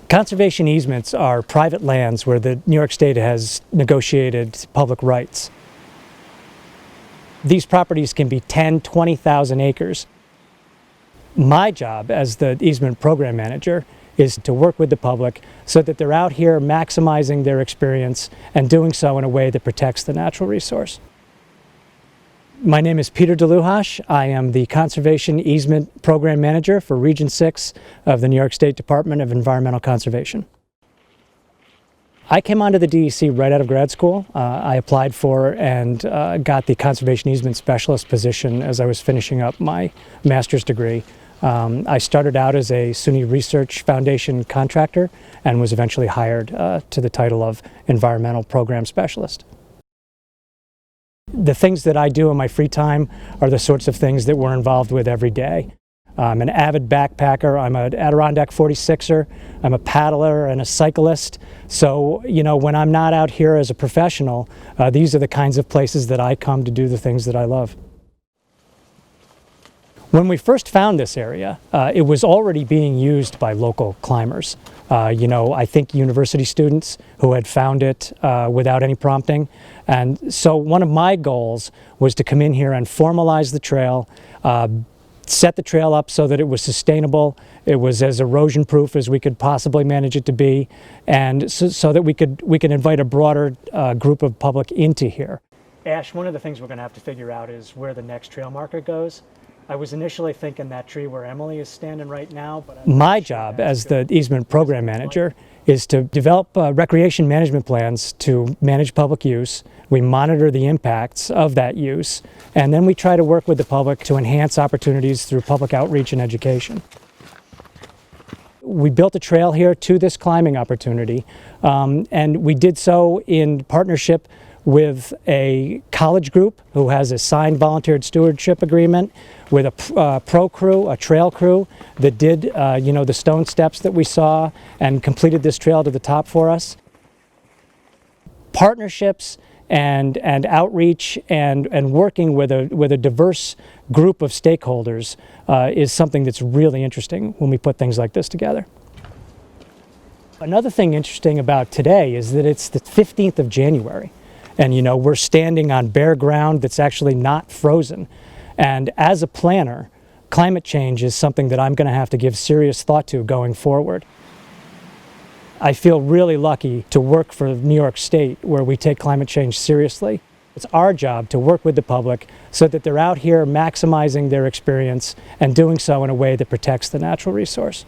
Conservation easements are private lands where the New York State has negotiated public rights. These properties can be 10, 20,000 acres. My job as the easement program manager is to work with the public so that they're out here maximizing their experience and doing so in a way that protects the natural resource. My name is Peter DeLuhash. I am the Conservation Easement Program Manager for Region 6 of the New York State Department of Environmental Conservation. I came onto the DEC right out of grad school. I applied for and got the Conservation Easement Specialist position as I was finishing up my master's degree. I started out as a SUNY Research Foundation Contractor and was eventually hired to the title of Environmental Program Specialist. The things that I do in my free time are the sorts of things that we're involved with every day. I'm an avid backpacker, I'm an Adirondack 46er, I'm a paddler and a cyclist. So, when I'm not out here as a professional, these are the kinds of places that I come to do the things that I love. When we first found this area, it was already being used by local climbers. I think university students who had found it without any prompting. And so one of my goals was to come in here and formalize the trail, set the trail up so that it was sustainable, it was as erosion proof as we could possibly manage it to be, and so that we could invite a broader group of public into here. Ash, one of the things we're going to have to figure out is where the next trail marker goes. I was initially thinking that tree where Emily is standing right now. But my job as the easement program manager is to develop recreation management plans to manage public use. We monitor the impacts of that use, and then we try to work with the public to enhance opportunities through public outreach and education. We built a trail here to this climbing opportunity, and we did so in partnership with a college group who has a signed volunteered stewardship agreement, with a pro crew, a trail crew that did the stone steps that we saw and completed this trail to the top for us. Partnerships and outreach and working with a diverse group of stakeholders is something that's really interesting when we put things like this together. Another thing interesting about today is that it's the 15th of January. And we're standing on bare ground that's actually not frozen. And as a planner, climate change is something that I'm going to have to give serious thought to going forward. I feel really lucky to work for New York State, where we take climate change seriously. It's our job to work with the public so that they're out here maximizing their experience and doing so in a way that protects the natural resource.